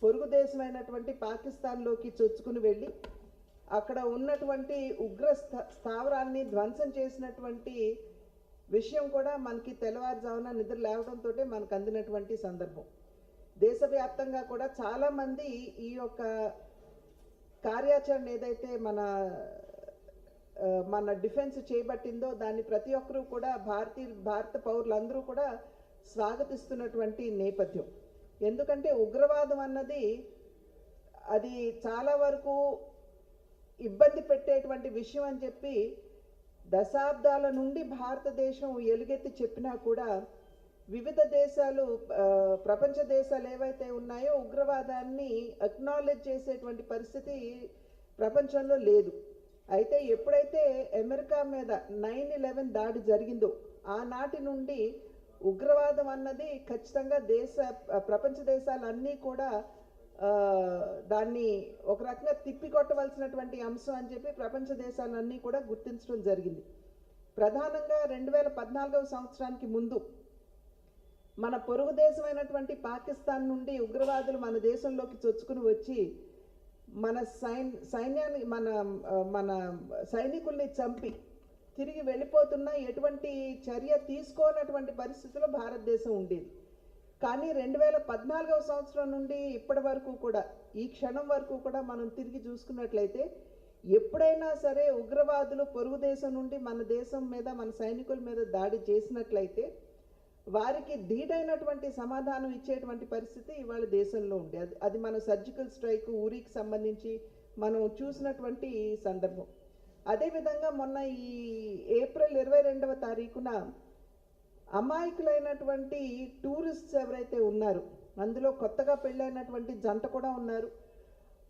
పొరుగు దేశమైనటువంటి పాకిస్తాన్లోకి చొచ్చుకుని వెళ్ళి అక్కడ ఉన్నటువంటి ఉగ్ర స్థావరాల్ని ధ్వంసం చేసినటువంటి విషయం కూడా మనకి తెల్లవారుజామున నిద్ర లేవడంతో మనకు అందినటువంటి సందర్భం. దేశవ్యాప్తంగా కూడా చాలామంది ఈ యొక్క కార్యాచరణ ఏదైతే మన డిఫెన్స్ చేయబట్టిందో దాన్ని ప్రతి ఒక్కరూ కూడా భారత పౌరులందరూ కూడా స్వాగతిస్తున్నటువంటి నేపథ్యం. ఎందుకంటే ఉగ్రవాదం అన్నది అది చాలా వరకు ఇబ్బంది పెట్టేటువంటి విషయం అని చెప్పి దశాబ్దాల నుండి భారతదేశం ఎలుగెత్తి చెప్పినా కూడా వివిధ దేశాలు, ప్రపంచ దేశాలు ఏవైతే ఉన్నాయో ఉగ్రవాదాన్ని అక్నాలెడ్జ్ చేసేటువంటి పరిస్థితి ప్రపంచంలో లేదు. అయితే ఎప్పుడైతే అమెరికా మీద 9/11 దాడి జరిగిందో ఆనాటి నుండి ఉగ్రవాదం అన్నది ఖచ్చితంగా ప్రపంచ దేశాలన్నీ కూడా దాన్ని ఒక రకంగా తిప్పికొట్టవలసినటువంటి అంశం అని చెప్పి ప్రపంచ దేశాలన్నీ కూడా గుర్తించడం జరిగింది. ప్రధానంగా 2014వ సంవత్సరానికి ముందు మన పొరుగు దేశమైనటువంటి పాకిస్తాన్ నుండి ఉగ్రవాదులు మన దేశంలోకి చొచ్చుకుని వచ్చి మన సైనికుల్ని చంపి తిరిగి వెళ్ళిపోతున్నా ఎటువంటి చర్య తీసుకోనటువంటి పరిస్థితిలో భారతదేశం ఉండేది. కానీ 2014వ సంవత్సరం నుండి ఇప్పటి వరకు కూడా ఈ క్షణం వరకు కూడా మనం తిరిగి చూసుకున్నట్లయితే ఎప్పుడైనా సరే ఉగ్రవాదులు పొరుగు దేశం నుండి మన దేశం మీద, మన సైనికుల మీద దాడి చేసినట్లయితే వారికి ధీటైనటువంటి సమాధానం ఇచ్చేటువంటి పరిస్థితి ఇవాళ దేశంలో ఉంది. అది మన సర్జికల్ స్ట్రైక్ ఉరికి సంబంధించి మనం చూసినటువంటి సందర్భం. అదేవిధంగా మొన్న ఈ ఏప్రిల్ 22వ తారీఖున అమాయకులైనటువంటి టూరిస్ట్స్ ఎవరైతే ఉన్నారో, అందులో కొత్తగా పెళ్ళైనటువంటి జంట కూడా ఉన్నారు.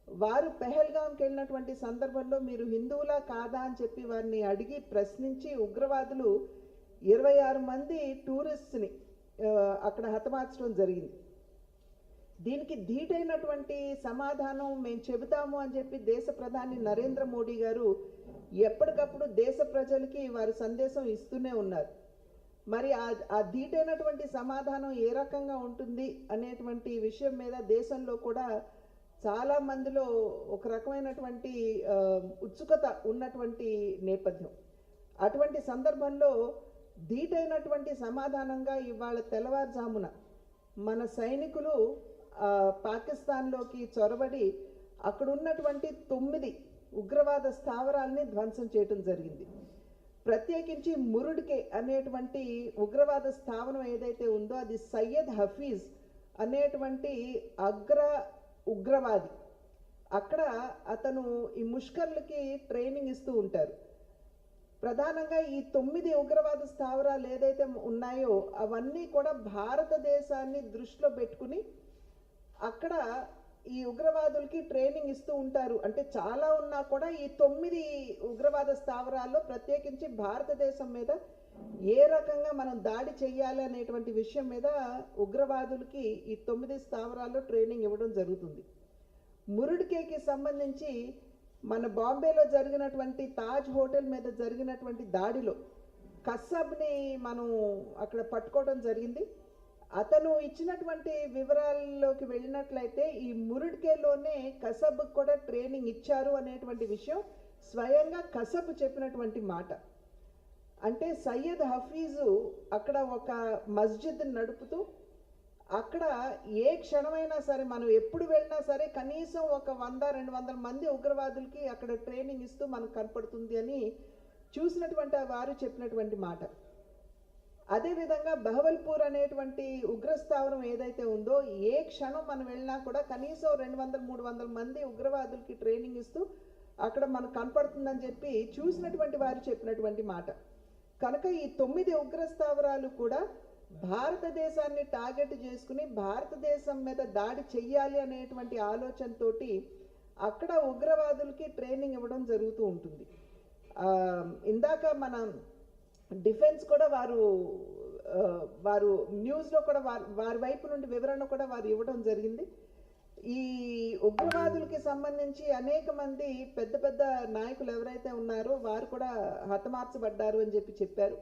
వారు పెహల్గాంకి వెళ్ళినటువంటి సందర్భంలో మీరు హిందువులా కాదా అని చెప్పి వారిని అడిగి ప్రశ్నించి ఉగ్రవాదులు 26 మంది టూరిస్ట్ని అక్కడ హతమార్చడం జరిగింది. దీనికి ధీటైనటువంటి సమాధానం మేము చెబుతాము అని చెప్పి దేశ ప్రధాని నరేంద్ర మోడీ గారు ఎప్పటికప్పుడు దేశ ప్రజలకి వారి సందేశం ఇస్తూనే ఉన్నారు. మరి ఆ ధీటైనటువంటి సమాధానం ఏ రకంగా ఉంటుంది అనేటువంటి విషయం మీద దేశంలో కూడా చాలా మందిలో ఒక రకమైనటువంటి ఉత్సుకత ఉన్నటువంటి నేపథ్యం. అటువంటి సందర్భంలో ధీటైనటువంటి సమాధానంగా ఇవాళ తెల్లవారుజామున మన సైనికులు పాకిస్తాన్లోకి చొరబడి అక్కడ ఉన్నటువంటి 9 ఉగ్రవాద స్థావరాల్ని ధ్వంసం చేయడం జరిగింది. ప్రత్యేకించి మురుడ్కే అనేటువంటి ఉగ్రవాద స్థావరం ఏదైతే ఉందో అది సయ్యద్ హఫీజ్ అనేటువంటి అగ్ర ఉగ్రవాది. అక్కడ అతను ఈ ముష్కర్లకి ట్రైనింగ్ ఇస్తూ ఉంటారు. ప్రధానంగా ఈ 9 ఉగ్రవాద స్థావరాలు ఏదైతే ఉన్నాయో అవన్నీ కూడా భారతదేశాన్ని దృష్టిలో పెట్టుకుని అక్కడ ఈ ఉగ్రవాదులకి ట్రైనింగ్ ఇస్తూ ఉంటారు. అంటే చాలా ఉన్నా కూడా ఈ 9 ఉగ్రవాద స్థావరాల్లో ప్రత్యేకించి భారతదేశం మీద ఏ రకంగా మనం దాడి చెయ్యాలి అనేటువంటి విషయం మీద ఉగ్రవాదులకి ఈ 9 స్థావరాల్లో ట్రైనింగ్ ఇవ్వడం జరుగుతుంది. మురుడ్కేకి సంబంధించి మన బాంబేలో జరిగినటువంటి తాజ్ హోటల్ మీద జరిగినటువంటి దాడిలో కసబ్ని మనం అక్కడ పట్టుకోవడం జరిగింది. అతను ఇచ్చినటువంటి వివరాల్లోకి వెళ్ళినట్లయితే ఈ మురుడ్కేలోనే కసబ్ కూడా ట్రైనింగ్ ఇచ్చారు అనేటువంటి విషయం స్వయంగా కసబ్ చెప్పినటువంటి మాట. అంటే సయ్యద్ హఫీజు అక్కడ ఒక మస్జిద్ నడుపుతూ అక్కడ ఏ క్షణమైనా సరే మనం ఎప్పుడు వెళ్ళినా సరే కనీసం ఒక 100-200 మంది ఉగ్రవాదులకి అక్కడ ట్రైనింగ్ ఇస్తూ మనకు కనపడుతుంది అని చూసినటువంటి వారు చెప్పినటువంటి మాట. అదేవిధంగా బహవల్పూర్ అనేటువంటి ఉగ్రస్థావరం ఏదైతే ఉందో ఏ క్షణం మనం వెళ్ళినా కూడా కనీసం 200-300 మంది ఉగ్రవాదులకి ట్రైనింగ్ ఇస్తూ అక్కడ మనకు కనపడుతుందని చెప్పి చూసినటువంటి వారు చెప్పినటువంటి మాట. కనుక ఈ 9 ఉగ్రస్థావరాలు కూడా భారతదేశాన్ని టార్గెట్ చేసుకుని భారతదేశం మీద దాడి చెయ్యాలి అనేటువంటి ఆలోచనతోటి అక్కడ ఉగ్రవాదులకి ట్రైనింగ్ ఇవ్వడం జరుగుతూ ఉంటుంది. ఇందాక మన డిఫెన్స్ కూడా వారు న్యూస్లో కూడా వారి వైపు నుండి వివరణ కూడా వారు ఇవ్వడం జరిగింది. ఈ ఉగ్రవాదులకి సంబంధించి అనేక మంది పెద్ద పెద్ద నాయకులు ఎవరైతే ఉన్నారో వారు కూడా హతమార్చబడ్డారు అని చెప్పారు.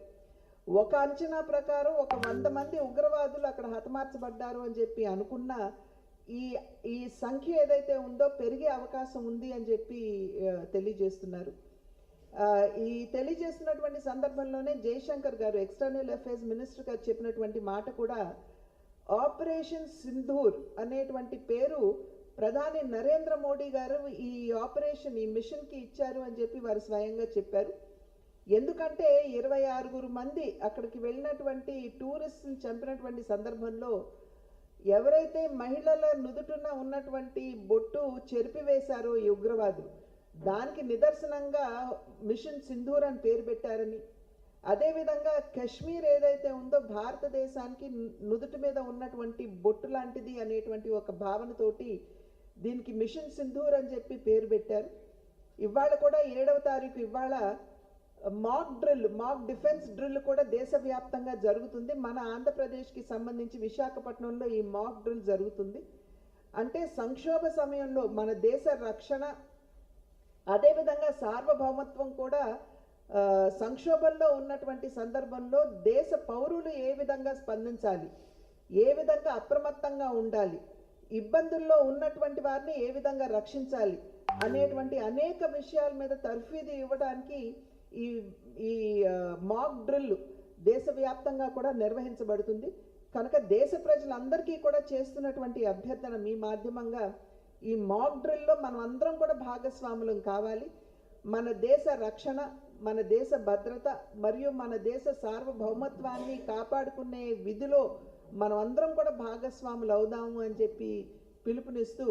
ఒక అంచనా ప్రకారం ఒక 100 మంది ఉగ్రవాదులు అక్కడ హతమార్చబడ్డారు అని చెప్పి అనుకున్నా ఈ ఈ సంఖ్య ఏదైతే ఉందో పెరిగే అవకాశం ఉంది అని చెప్పి తెలియజేస్తున్నారు. ఈ తెలియజేస్తున్నటువంటి సందర్భంలోనే జయశంకర్ గారు, ఎక్స్టర్నల్ అఫైర్స్ మినిస్టర్ గారు చెప్పినటువంటి మాట కూడా, ఆపరేషన్ సింధూర్ అనేటువంటి పేరు ప్రధాని నరేంద్ర మోడీ గారు ఈ ఆపరేషన్, ఈ మిషన్కి ఇచ్చారు అని చెప్పి వారు స్వయంగా చెప్పారు. ఎందుకంటే 26 మంది అక్కడికి వెళ్ళినటువంటి టూరిస్టులు చంపినటువంటి సందర్భంలో ఎవరైతే మహిళల నుదుటున ఉన్నటువంటి బొట్టు చెరిపివేశారో ఈ ఉగ్రవాదులు, దానికి నిదర్శనంగా మిషన్ సింధూర్ అని పేరు పెట్టారని, అదేవిధంగా కశ్మీర్ ఏదైతే ఉందో భారతదేశానికి నుదుటి మీద ఉన్నటువంటి బొట్టు లాంటిది అనేటువంటి ఒక భావనతోటి దీనికి మిషన్ సింధూర్ అని చెప్పి పేరు పెట్టారు. ఇవాళ కూడా 7వ తారీఖు ఇవాళ మాక్ డిఫెన్స్ డ్రిల్ కూడా దేశవ్యాప్తంగా జరుగుతుంది. మన ఆంధ్రప్రదేశ్కి సంబంధించి విశాఖపట్నంలో ఈ మాక్ డ్రిల్ జరుగుతుంది. అంటే సంక్షోభ సమయంలో మన దేశ రక్షణ, అదేవిధంగా సార్వభౌమత్వం కూడా సంక్షోభంలో ఉన్నటువంటి సందర్భంలో దేశ పౌరులు ఏ విధంగా స్పందించాలి, ఏ విధంగా అప్రమత్తంగా ఉండాలి, ఇబ్బందుల్లో ఉన్నటువంటి వారిని ఏ విధంగా రక్షించాలి అనేటువంటి అనేక విషయాల మీద తర్ఫీదు ఇవ్వడానికి ఈ మాక్ డ్రిల్ దేశవ్యాప్తంగా కూడా నిర్వహించబడుతుంది. కనుక దేశ ప్రజలందరికీ కూడా చేస్తున్నటువంటి అభ్యర్థన మీ మాధ్యమంగా, ఈ మాక్ డ్రిల్లో మనం అందరం కూడా భాగస్వాములం కావాలి. మన దేశ రక్షణ, మన దేశ భద్రత మరియు మన దేశ సార్వభౌమత్వాన్ని కాపాడుకునే విధిలో మనం అందరం కూడా భాగస్వాములు అవుదాము అని చెప్పి పిలుపునిస్తూ